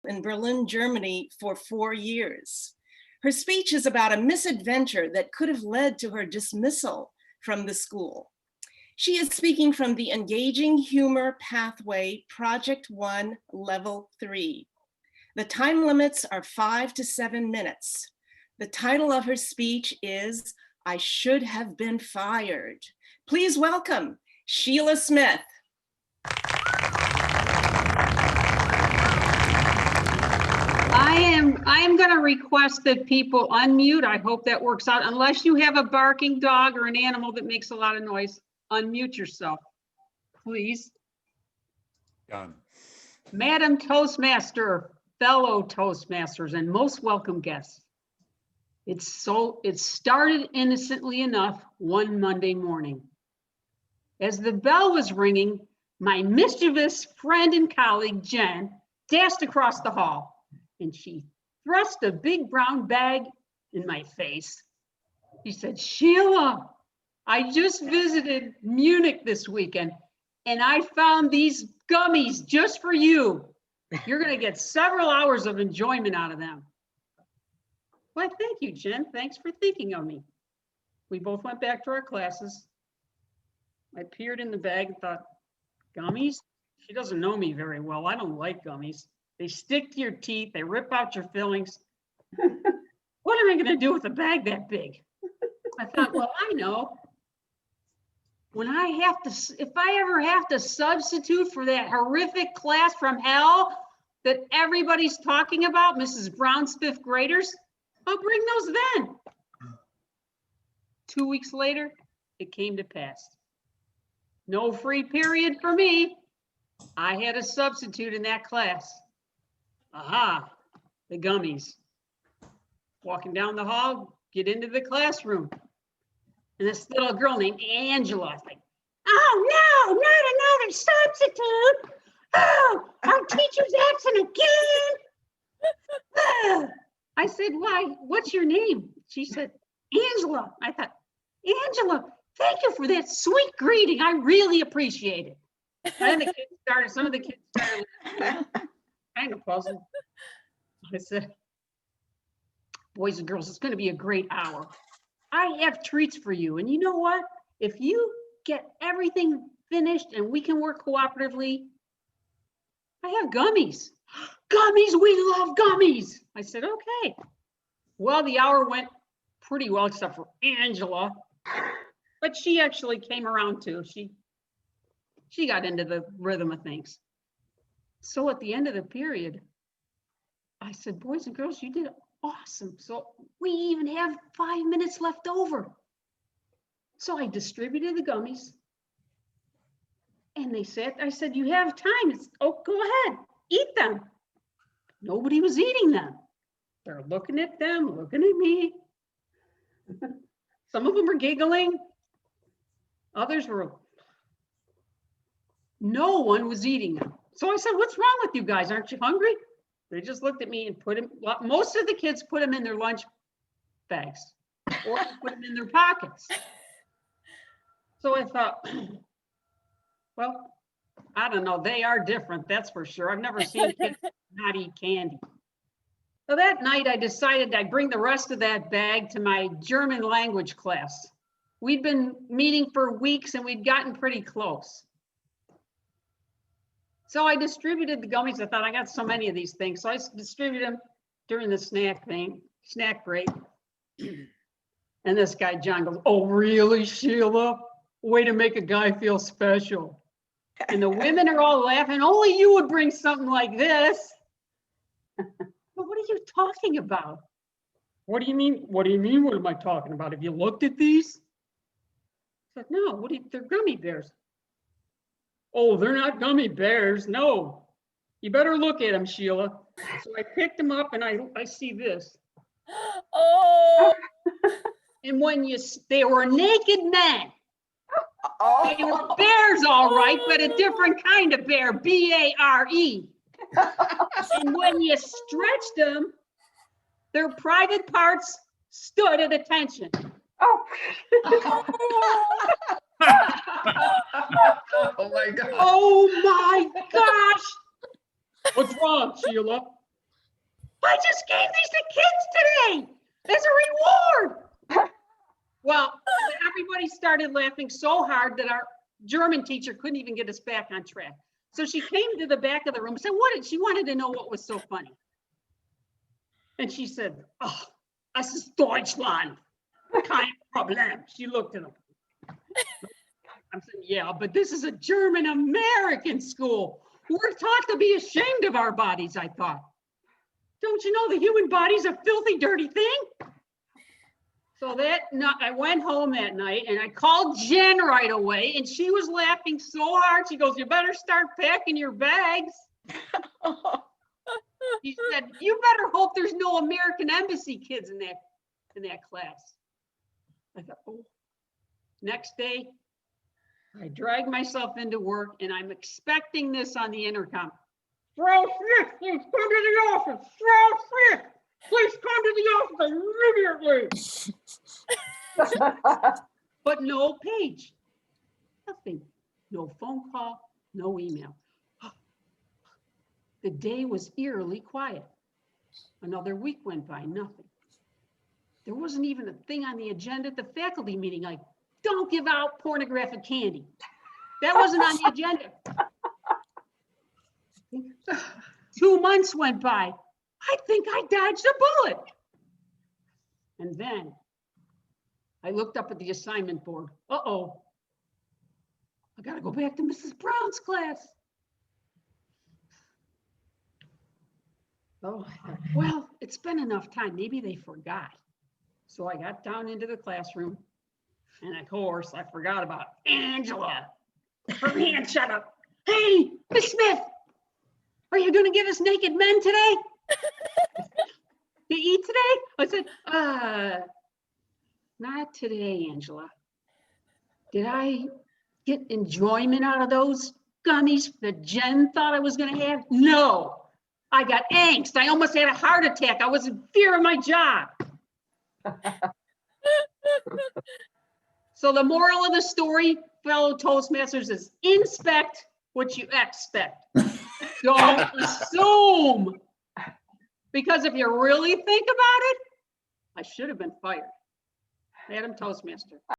in Berlin, Germany for 4 years. Her speech is about a misadventure that could have led to her dismissal from the school. She is speaking from the Engaging Humor Pathway, Project 1, Level 3. The time limits are 5 to 7 minutes. The title of her speech is, I Should Have Been Fired. Please welcome Sheila Smith. I am going to request that people unmute. I hope that works out. Unless you have a barking dog or an animal that makes a lot of noise, unmute yourself, please. Done. Madam Toastmaster, fellow Toastmasters, and most welcome guests. It started innocently enough one Monday morning. As the bell was ringing, my mischievous friend and colleague, Jen, dashed across the hall, and she thrust a big brown bag in my face. She said, Sheila, I just visited Munich this weekend, and I found these gummies just for you. You're going to get several hours of enjoyment out of them. Well, thank you, Jen. Thanks for thinking of me. We both went back to our classes. I peered in the bag and thought, gummies? She doesn't know me very well. I don't like gummies. They stick to your teeth. They rip out your fillings. What am I going to do with a bag that big? I thought, well, I know. When if I ever have to substitute for that horrific class from hell that everybody's talking about, Mrs. Brown's fifth graders, I'll bring those then. 2 weeks later, it came to pass. No free period for me. I had a substitute in that class. Aha, the gummies. Walking down the hall, get into the classroom. And this little girl named Angela, I think, oh no, not another substitute. Oh, our teacher's absent again. I said, why, what's your name? She said, Angela. I thought, Angela, thank you for that sweet greeting. I really appreciate it. And some of the kids started kind of puzzled. I said, boys and girls, it's going to be a great hour. I have treats for you. And you know what? If you get everything finished and we can work cooperatively, I have gummies. Gummies, we love gummies. I said, okay. Well, the hour went pretty well, except for Angela. But she actually came around too. She got into the rhythm of things. So at the end of the period, I said, boys and girls, you did awesome. So we even have 5 minutes left over. So I distributed the gummies. And they said, I said, you have time. Oh, go ahead, eat them. Nobody was eating them. They're looking at them, looking at me. Some of them were giggling. Others were, no one was eating them. So I said, what's wrong with you guys? Aren't you hungry? They just looked at me and put them, most of the kids put them in their lunch bags or put them in their pockets. So I thought, well, I don't know, they are different, that's for sure. I've never seen kids not eat candy. So that night I decided I'd bring the rest of that bag to my German language class. We'd been meeting for weeks and we'd gotten pretty close. So I distributed the gummies. I thought I got so many of these things. So I distributed them during the snack break. And this guy, John, goes, oh, really, Sheila? Way to make a guy feel special. And the women are all laughing. Only you would bring something like this. But what are you talking about? What do you mean? What do you mean? What am I talking about? Have you looked at these? I said, no, they're gummy bears. Oh, they're not gummy bears. No, you better look at them, Sheila. So I picked them up and I see this. Oh. And they were naked men. Oh. They were bears, all right, but a different kind of bear, B-A-R-E. And when you stretched them, their private parts stood at attention. Oh. Oh my God. Oh my gosh. What's wrong, Sheila? I just gave these to kids today as a reward. Well, everybody started laughing so hard that our German teacher couldn't even get us back on track. So she came to the back of the room and said, she wanted to know what was so funny. And she said, oh, das ist Deutschland. Kein Problem. She looked at him. I'm saying, yeah, but this is a German-American school. We're taught to be ashamed of our bodies, I thought. Don't you know the human body's a filthy, dirty thing? So I went home that night and I called Jen right away and she was laughing so hard. She goes, you better start packing your bags. She said, you better hope there's no American Embassy kids in that class. I thought, oh. Next day, I dragged myself into work and I'm expecting this on the intercom. Frau Smith, please come to the office. Frau Smith, please come to the office immediately. But no page, nothing, no phone call, no email. The day was eerily quiet. Another week went by, nothing. There wasn't even a thing on the agenda at the faculty meeting, like, don't give out pornographic candy. That wasn't on the agenda. 2 months went by. I think I dodged a bullet. And then I looked up at the assignment board. Uh-oh. I gotta go back to Mrs. Brown's class. Oh, well, it's been enough time. Maybe they forgot. So I got down into the classroom. And of course, I forgot about Angela. Her hand shut up. Hey, Miss Smith, are you going to give us naked men today? To eat today? I said, not today, Angela. Did I get enjoyment out of those gummies that Jen thought I was going to have? No, I got angst. I almost had a heart attack. I was in fear of my job. So the moral of the story, fellow Toastmasters, is inspect what you expect. Don't assume. Because if you really think about it, I should have been fired. Madam Toastmaster.